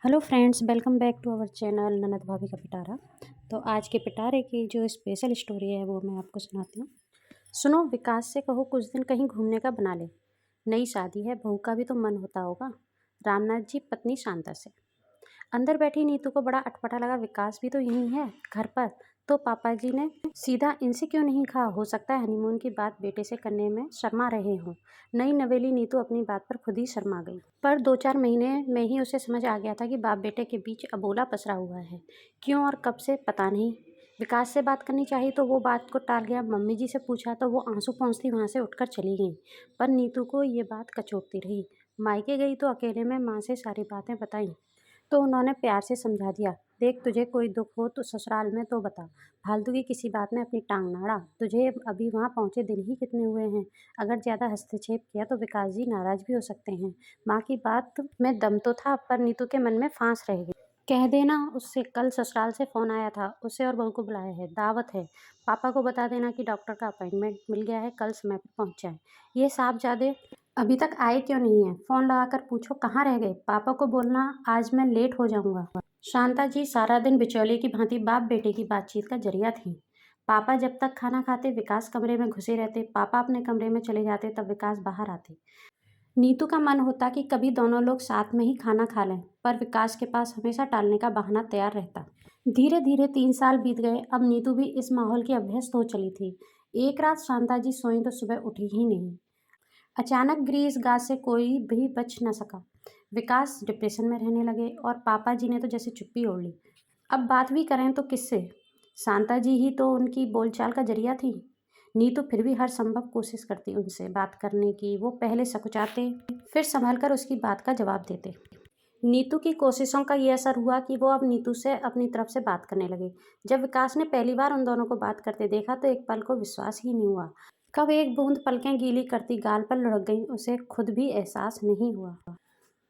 Hello friends, welcome back to our channel ननद भाभी का पिटारा। तो आज के पिटारे की जो स्पेशल स्टोरी है वो मैं आपको सुनाती हूँ। सुनो, विकास से कहो कुछ दिन कहीं घूमने का बना ले। नई शादी है, बहू का भी तो मन होता होगा। रामनाथ जी पत्नी शांता से। अंदर बैठी नीतू को बड़ा अटपटा लगा, विकास भी तो यहीं है घर पर। तो पापा जी ने सीधा इनसे क्यों नहीं कहा? हो सकता है हनीमून की बात बेटे से करने में शर्मा रहे हों। नई नवेली नीतू अपनी बात पर खुद ही शर्मा गई। पर 2-4 महीने में ही उसे समझ आ गया था कि बाप बेटे के बीच अबोला पसरा हुआ है। क्यों और कब से पता नहीं। विकास से बात करनी चाहिए तो वो बात को टाल गया। मम्मी जी से पूछा तो वो आंसू पोंछती वहाँ से उठकर चली गई। पर नीतू को ये बात कचोटती रही। मायके गई तो अकेले में माँ से सारी बातें बताई तो उन्होंने प्यार से समझा दिया, देख तुझे कोई दुख हो तो ससुराल में तो बता, फालतू की किसी बात में अपनी टांग ना अड़ा। तुझे अभी वहाँ पहुँचे दिन ही कितने हुए हैं। अगर ज़्यादा हस्तक्षेप किया तो विकास जी नाराज़ भी हो सकते हैं। माँ की बात में दम तो था, पर नीतू के मन में फांस रह गई। कह देना उससे कल ससुराल से फ़ोन आया था, उसे और बहू को बुलाया है, दावत है। पापा को बता देना कि डॉक्टर का अपॉइंटमेंट मिल गया है, कल समय पर पहुँच जाए। ये साहबजादे अभी तक आए क्यों नहीं है? फ़ोन लगाकर पूछो कहाँ रह गए। पापा को बोलना आज मैं लेट हो जाऊँगा। शांता जी सारा दिन बिचौलिए की भांति बाप बेटे की बातचीत का जरिया थी। पापा जब तक खाना खाते विकास कमरे में घुसे रहते, पापा अपने कमरे में चले जाते तब विकास बाहर आते। नीतू का मन होता कि कभी दोनों लोग साथ में ही खाना खा लें, पर विकास के पास हमेशा टालने का बहाना तैयार रहता। धीरे धीरे 3 साल बीत गए। अब नीतू भी इस माहौल की अभ्यस्त हो चली थी। एक रात शांता जी सोई तो सुबह उठी ही नहीं। अचानक गिरी इस गाज से कोई भी बच न सका। विकास डिप्रेशन में रहने लगे और पापा जी ने तो जैसे चुप्पी ओढ़ ली। अब बात भी करें तो किससे? शांता जी ही तो उनकी बोलचाल का जरिया थी। नीतू फिर भी हर संभव कोशिश करती उनसे बात करने की। वो पहले सकुचाते, फिर संभल कर उसकी बात का जवाब देते। नीतू की कोशिशों का ये असर हुआ कि वो अब नीतू से अपनी तरफ से बात करने लगे। जब विकास ने पहली बार उन दोनों को बात करते देखा तो एक पल को विश्वास ही नहीं हुआ। कब एक बूंद पलकें गीली करती गाल पर लुढ़क गई, उसे खुद भी एहसास नहीं हुआ।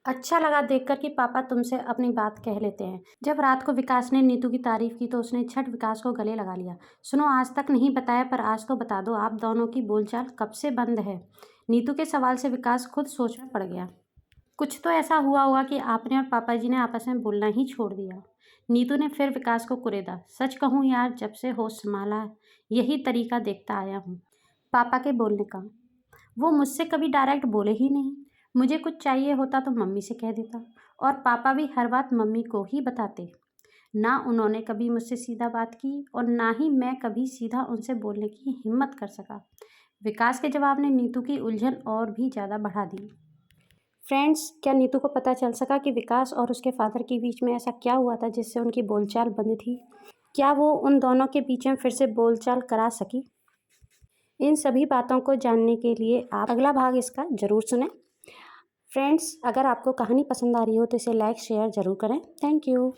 अच्छा लगा देखकर कि पापा तुमसे अपनी बात कह लेते हैं। जब रात को विकास ने नीतू की तारीफ की तो उसने झट विकास को गले लगा लिया। सुनो, आज तक नहीं बताया पर आज तो बता दो, आप दोनों की बोलचाल कब से बंद है? नीतू के सवाल से विकास खुद सोच में पड़ गया। कुछ तो ऐसा हुआ होगा कि आपने और पापा जी ने आपस में बोलना ही छोड़ दिया। नीतू ने फिर विकास को कुरेदा। सच कहूँ यार, जब से होश संभाला यही तरीका देखता आया हूँ पापा के बोलने का। वो मुझसे कभी डायरेक्ट बोले ही नहीं। मुझे कुछ चाहिए होता तो मम्मी से कह देता, और पापा भी हर बात मम्मी को ही बताते। ना उन्होंने कभी मुझसे सीधा बात की और ना ही मैं कभी सीधा उनसे बोलने की हिम्मत कर सका। विकास के जवाब ने नीतू की उलझन और भी ज़्यादा बढ़ा दी। फ्रेंड्स, क्या नीतू को पता चल सका कि विकास और उसके फादर के बीच में ऐसा क्या हुआ था जिससे उनकी बोलचाल बंद थी? क्या वो उन दोनों के बीच में फिर से बोलचाल करा सकी? इन सभी बातों को जानने के लिए आप अगला भाग इसका ज़रूर सुनें। फ्रेंड्स, अगर आपको कहानी पसंद आ रही हो तो इसे लाइक शेयर ज़रूर करें। Thank you.